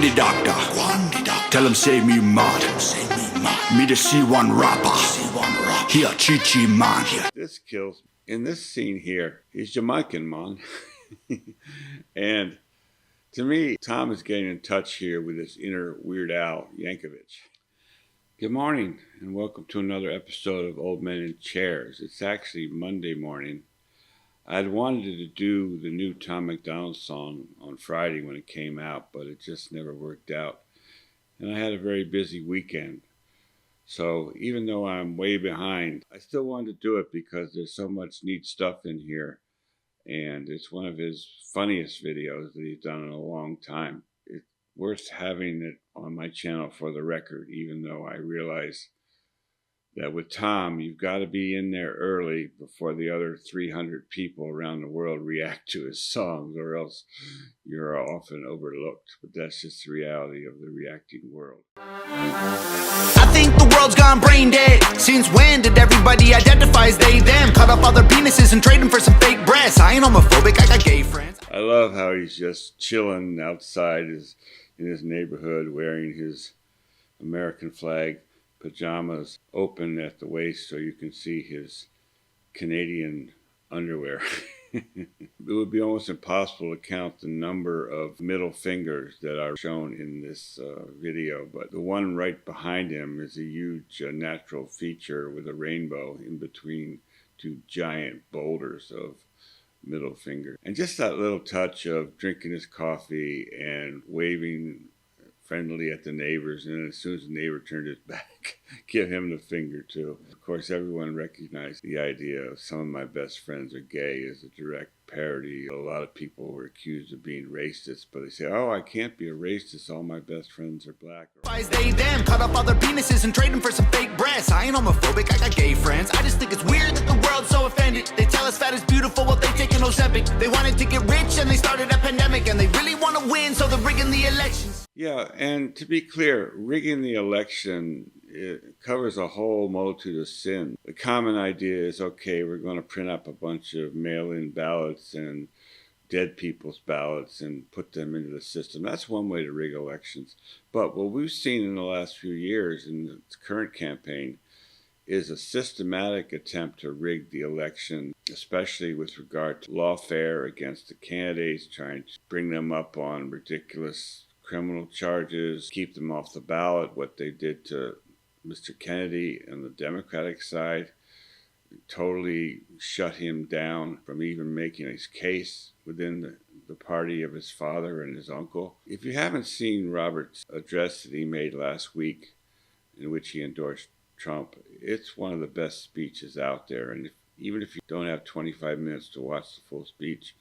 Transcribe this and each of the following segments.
the doctor. Tell him save me mad. Me to see one rapper. Here, Chi man. This kills me. In this scene here, he's Jamaican, man. And to me, Tom is getting in touch here with his inner Weird Al Yankovic. Good morning, and welcome to another episode of Old Men in Chairs. It's actually Monday morning. I'd wanted to do the new Tom Macdonald song on Friday when it came out, but it just never worked out. And I had a very busy weekend. So even though I'm way behind, I still wanted to do it because there's so much neat stuff in here. And it's one of his funniest videos that he's done in a long time. It's worth having it on my channel for the record, even though I realize that with Tom, you've got to be in there early before the other 300 people around the world react to his songs, or else you're often overlooked. But that's just the reality of the reacting world. I think the world's gone brain dead. Since when did everybody identify as they, them? Cut up all their penises and trade them for some fake breasts. I ain't homophobic, I got gay friends. I love how he's just chilling outside in his neighborhood wearing his American flag pajamas open at the waist so you can see his Canadian underwear. It would be almost impossible to count the number of middle fingers that are shown in this video, but the one right behind him is a huge natural feature with a rainbow in between two giant boulders of middle finger. And just that little touch of drinking his coffee and waving friendly at the neighbors, and then as soon as the neighbor turned his back, give him the finger too. Of course, everyone recognized the idea of some of my best friends are gay as a direct parody. A lot of people were accused of being racist, but they say, oh, I can't be a racist, all my best friends are black. They, them, cut up all their penises and trade them for some fake breasts. I ain't homophobic, I got gay friends. I just think it's weird that the world's so offended. They tell us fat is beautiful while they taking Ozempic. They wanted to get rich and they started a pandemic, and they really want to win, so they're rigging the elections. Yeah, and to be clear, rigging the election, it covers a whole multitude of sins. The common idea is, okay, we're going to print up a bunch of mail-in ballots and dead people's ballots and put them into the system. That's one way to rig elections. But what we've seen in the last few years in the current campaign is a systematic attempt to rig the election, especially with regard to lawfare against the candidates, trying to bring them up on ridiculous criminal charges, keep them off the ballot. What they did to Mr. Kennedy on the Democratic side totally shut him down from even making his case within the party of his father and his uncle. If you haven't seen Robert's address that he made last week, in which he endorsed Trump, it's one of the best speeches out there. And even if you don't have 25 minutes to watch the full speech,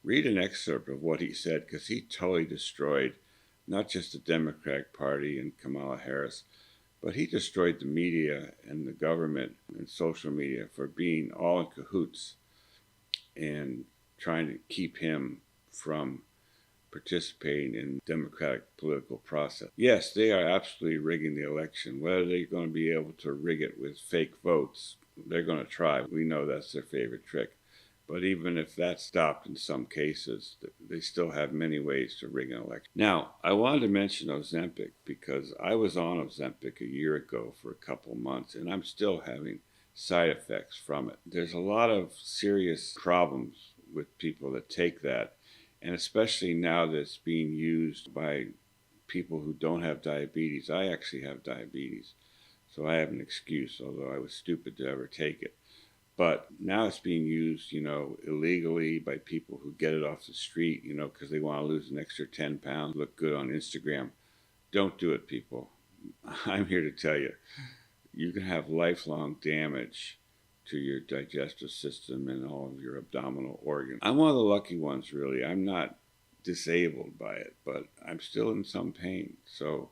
read an excerpt of what he said, because he totally destroyed not just the Democratic Party and Kamala Harris, but he destroyed the media and the government and social media for being all in cahoots and trying to keep him from participating in the democratic political process. Yes, they are absolutely rigging the election. Whether they're going to be able to rig it with fake votes, they're going to try. We know that's their favorite trick. But even if that's stopped in some cases, they still have many ways to rig an election. Now, I wanted to mention Ozempic because I was on Ozempic a year ago for a couple months, and I'm still having side effects from it. There's a lot of serious problems with people that take that, and especially now that it's being used by people who don't have diabetes. I actually have diabetes, so I have an excuse, although I was stupid to ever take it. But now it's being used, illegally by people who get it off the street, because they want to lose an extra 10 pounds, look good on Instagram. Don't do it, people. I'm here to tell you, you can have lifelong damage to your digestive system and all of your abdominal organs. I'm one of the lucky ones, really. I'm not disabled by it, but I'm still in some pain. So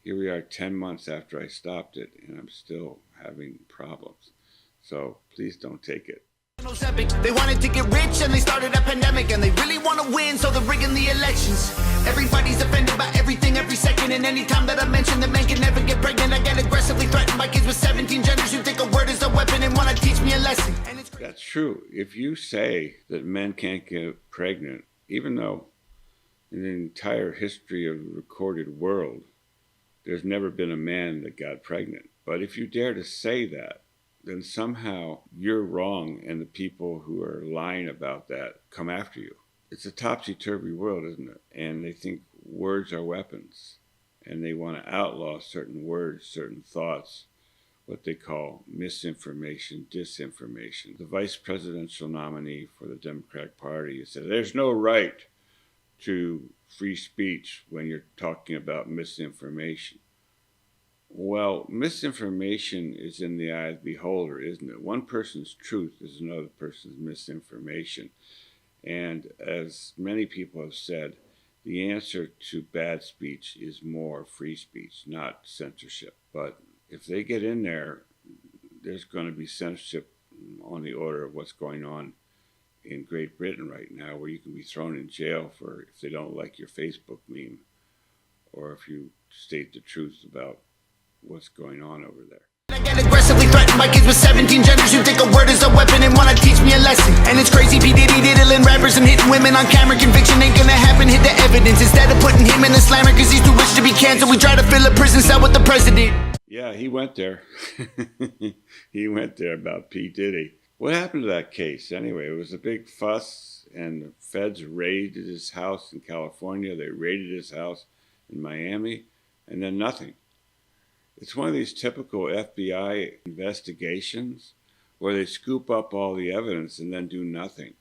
here we are 10 months after I stopped it, and I'm still having problems. So please don't take it. They wanted to get rich and they started a pandemic, and they really want to win, so they're rigging the elections. Everybody's offended by everything every second, and anytime that I mention that men can never get pregnant, I get aggressively threatened by kids with 17 genders who think a word is a weapon and want to teach me a lesson. That's true. If you say that men can't get pregnant, even though In the entire history of the recorded world, there's never been a man that got pregnant. But if you dare to say that, then somehow you're wrong and the people who are lying about that come after you. It's a topsy-turvy world, isn't it? And they think words are weapons. And they want to outlaw certain words, certain thoughts, what they call misinformation, disinformation. The vice presidential nominee for the Democratic Party said there's no right to free speech when you're talking about misinformation. Well, misinformation is in the eye of the beholder, isn't it? One person's truth is another person's misinformation. And as many people have said, the answer to bad speech is more free speech, not censorship. But if they get in there, there's going to be censorship on the order of what's going on in Great Britain right now, where you can be thrown in jail for if they don't like your Facebook meme, or if you state the truth about what's going on over there. I get aggressively threatened by kids with 17 genders who think a word is a weapon and wanna teach me a lesson. And it's crazy, P. Diddy diddling rappers and hitting women on camera. Conviction ain't gonna happen, hit the evidence. Instead of putting him in the slammer cause he's too rich to be canceled, we try to fill a prison cell with the president. Yeah, he went there. He went there about P. Diddy. What happened to that case anyway? It was a big fuss, and the feds raided his house in California. They raided his house in Miami, and then nothing. It's one of these typical FBI investigations where they scoop up all the evidence and then do nothing.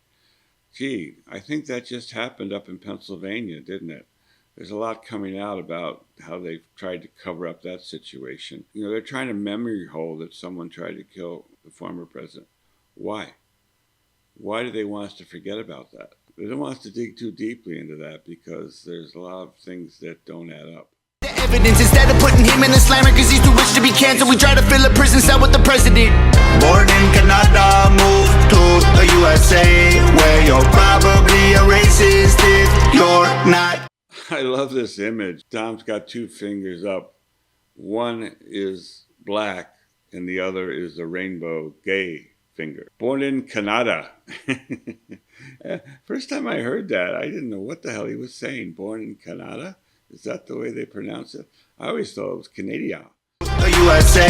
Gee, I think that just happened up in Pennsylvania, didn't it? There's a lot coming out about how they've tried to cover up that situation. You know, they're trying to memory hole that someone tried to kill the former president. Why? Why do they want us to forget about that? They don't want us to dig too deeply into that because there's a lot of things that don't add up. The evidence, instead of putting him in the slammer cause he's too rich to be canceled, we try to fill a prison cell with the president. Born in Canada, moved to the USA, where you're probably a racist if you're not. I love this image. Tom's got two fingers up. One is black and the other is a rainbow gay finger. Born in Canada. First time I heard that, I didn't know what the hell he was saying. Born in Canada? Is that the way they pronounce it? I always thought it was Canadian. The USA,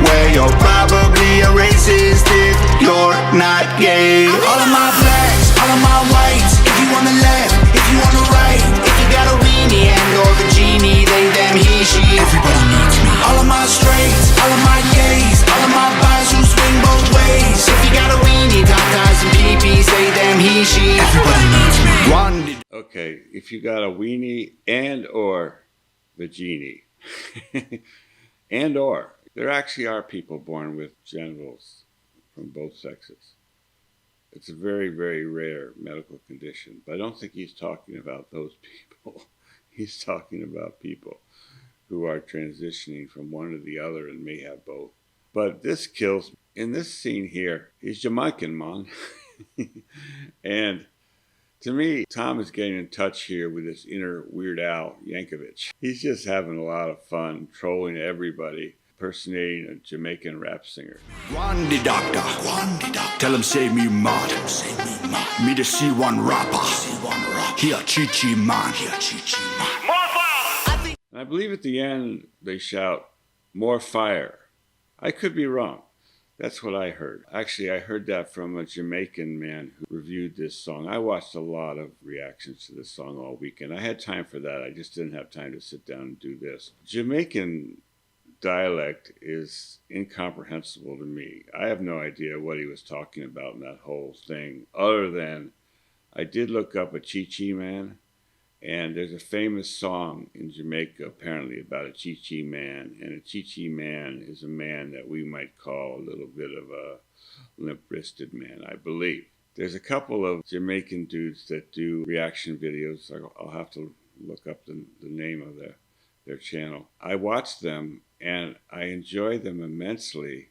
where you're probably a racist if you're not gay. All of my blacks, all of my whites, if you on the left, if you on the right, if you got a weenie and or a genie, they, them, he, she, everybody needs me. All of my straights, all of my gays, all of my guys who swing both ways. If you got a weenie, tatas and peepees, they, them, he, she, everybody needs me. Okay, if you got a weenie and or the genie. And or, there actually are people born with genitals from both sexes. It's a very, very rare medical condition, but I don't think he's talking about those people. He's talking about people who are transitioning from one to the other and may have both. But this kills me. In this scene here, he's Jamaican, man. And to me, Tom is getting in touch here with his inner Weird Al Yankovic. He's just having a lot of fun trolling everybody, impersonating a Jamaican rap singer. Wandy doctor, tell him say me mad, me the C1 rapper, he a chichi man, And I believe at the end they shout, "More fire." I could be wrong. That's what I heard. Actually, I heard that from a Jamaican man who reviewed this song. I watched a lot of reactions to this song all weekend. I had time for that. I just didn't have time to sit down and do this. Jamaican dialect is incomprehensible to me. I have no idea what he was talking about in that whole thing, other than I did look up a Chi-Chi man, and there's a famous song in Jamaica apparently about a Chi-Chi man, and a Chi-Chi man is a man that we might call a little bit of a limp-wristed man, I believe. There's a couple of Jamaican dudes that do reaction videos. I'll have to look up the name of their channel. I watch them and I enjoy them immensely,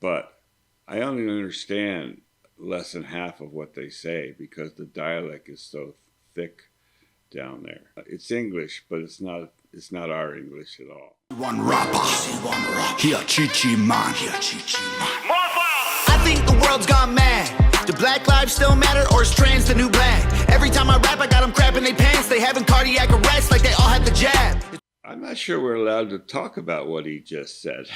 but I only understand less than half of what they say because the dialect is so thick down there. It's English, but it's not our English at all. One rapper, he a chichi man, I think the world's gone mad. Do black lives still matter, or is trans the new black? Every time I rap, I got them crapping their pants. They having cardiac arrest like they all had the jab. I'm not sure we're allowed to talk about what he just said.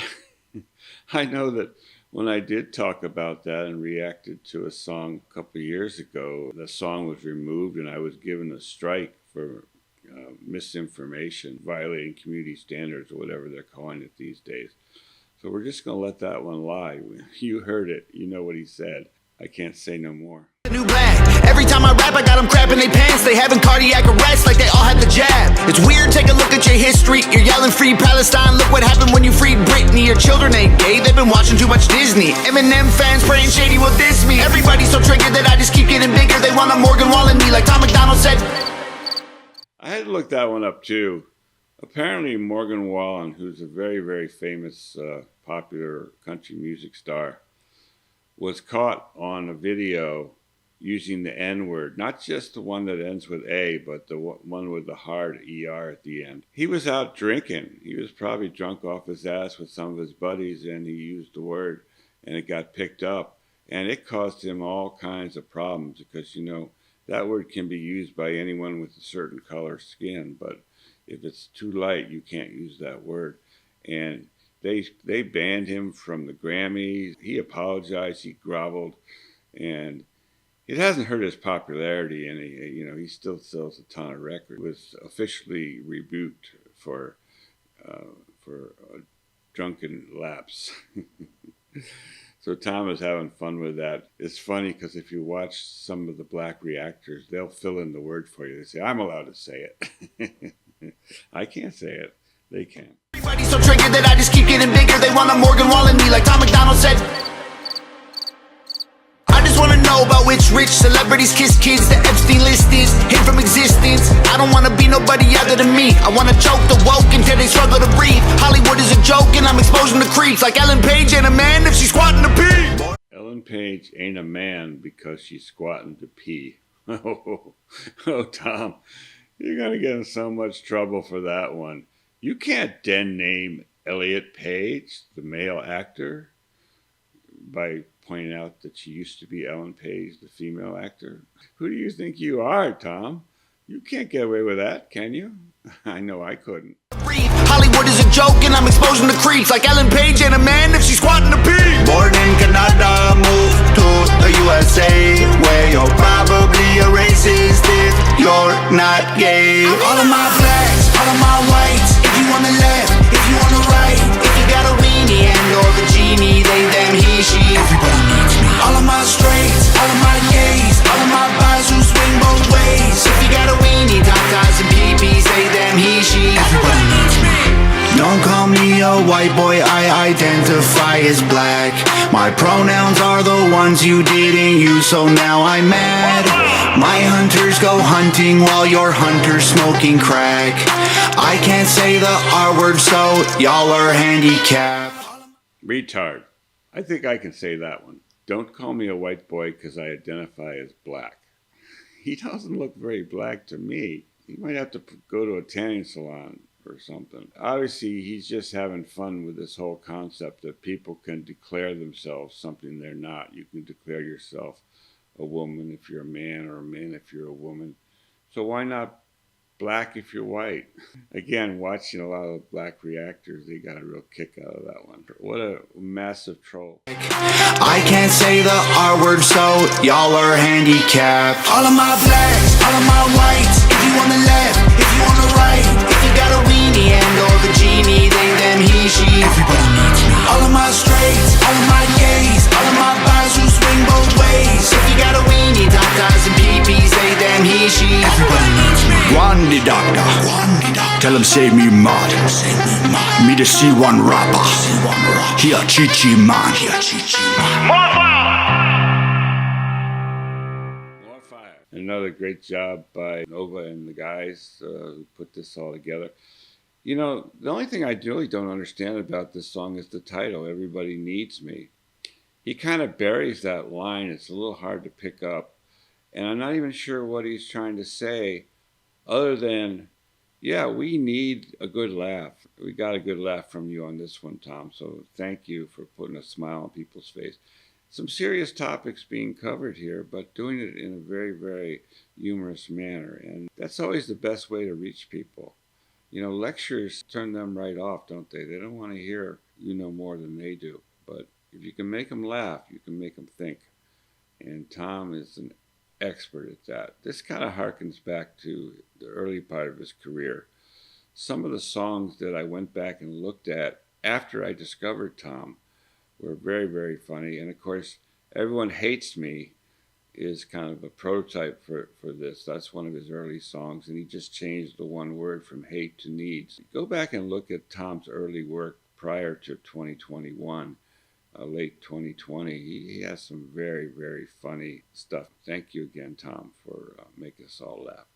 I know that when I did talk about that and reacted to a song a couple of years ago, the song was removed and I was given a strike for misinformation, violating community standards, or whatever they're calling it these days. So we're just going to let that one lie. You heard it. You know what he said. I can't say no more. New black. Every time I rap, I got them crapping their pants. They having cardiac arrest like they all had the jab. It's weird, take a look at your history. You're yelling free Palestine. Look what happened when you freed Britney. Your children ain't gay, they've been watching too much Disney. Eminem fans praying Shady will diss me. Everybody's so triggered that I just keep getting bigger. They want a Morgan Wallen me like Tom Macdonald said. I had to look that one up too. Apparently Morgan Wallen, who's a very, very famous popular country music star, was caught on a video using the N-word, not just the one that ends with A, but the one with the hard ER at the end. He was out drinking. He was probably drunk off his ass with some of his buddies, and he used the word, and it got picked up. And it caused him all kinds of problems because, you know, that word can be used by anyone with a certain color skin, but if it's too light, you can't use that word. And they banned him from the Grammys. He apologized, he groveled, and it hasn't hurt his popularity, and he still sells a ton of records. He was officially rebuked for drunken lapse. So Tom is having fun with that. It's funny because if you watch some of the black reactors, they'll fill in the word for you. They say, I'm allowed to say it. I can't say it. They can. Everybody's so triggered that I just keep getting bigger. They want a Morgan Wallen me like Tom Macdonald said. I just want to know about which rich celebrities kiss kids. The Epstein list is hid from existence. I don't want to be nobody other than me. I want to choke the woke until they struggle to breathe. Hollywood is a joke and I'm exposing the creeps. Like Ellen Page ain't a man if she's squatting to pee. Ellen Page ain't a man because she's squatting to pee. Oh, Tom, you're going to get in so much trouble for that one. You can't then name Elliot Page, the male actor, by pointing out that she used to be Ellen Page, the female actor. Who do you think you are, Tom? You can't get away with that, can you? I know I couldn't. Hollywood is a joke and I'm exposing the creeps. Like Ellen Page ain't a man if she's squatting to pee. Born in Canada, moved to the USA, where you're probably a racist if you're not gay. All of my blacks, all of my whites, if you on the left, if you on the right, if you got a weenie and you're the genie, they, them, he, she. Everybody needs me. All of my straights, all of my gays, all of my guys who swing both ways. If you got a weenie, tatas and peepees, they, them, he, she. Everybody needs me. Don't call me a white boy, I identify as black. My pronouns are the ones you didn't use, so now I'm mad. My hunters go hunting while your hunters smoking crack. I can't say the R word, so y'all are handicapped. Retard. I think I can say that one. Don't call me a white boy because I identify as black. He doesn't look very black to me. He might have to go to a tanning salon or something. Obviously, he's just having fun with this whole concept that people can declare themselves something they're not. You can declare yourself a woman if you're a man, or a man if you're a woman. So why not black if you're white? Again, watching a lot of black reactors, they got a real kick out of that one. What a massive troll. I can't say the R word, so y'all are handicapped. All of my blacks, all of my whites, if you on the left, if you on the right, if you got a weenie and or the genie, they, them, he, she. Everybody needs me. All of my straights, all of my gays, all of my guys who swing both ways. If you got a weenie, tatas and peepees, they, them, he, she. Everybody needs me. One the doctor, tell him say me mad. Me the C1 rapper, he a chichi man. More fire. Another great job by Nova and the guys who put this all together. You know, the only thing I really don't understand about this song is the title, Everybody Needs Me. He kind of buries that line. It's a little hard to pick up. And I'm not even sure what he's trying to say, other than, yeah, we need a good laugh. We got a good laugh from you on this one, Tom. So thank you for putting a smile on people's face. some serious topics being covered here, but doing it in a very, very humorous manner. And that's always the best way to reach people. You know, lectures turn them right off, don't they? They don't want to hear you know more than they do. But if you can make them laugh, you can make them think. And Tom is an expert at that. This kind of harkens back to the early part of his career. Some of the songs that I went back and looked at after I discovered Tom were very, very funny. And of course, Everyone Hates Me is kind of a prototype for this. That's one of his early songs, and he just changed the one word from hate to needs. Go back and look at Tom's early work prior to 2021, late 2020. He has some very, very funny stuff. Thank you again, Tom, for making us all laugh.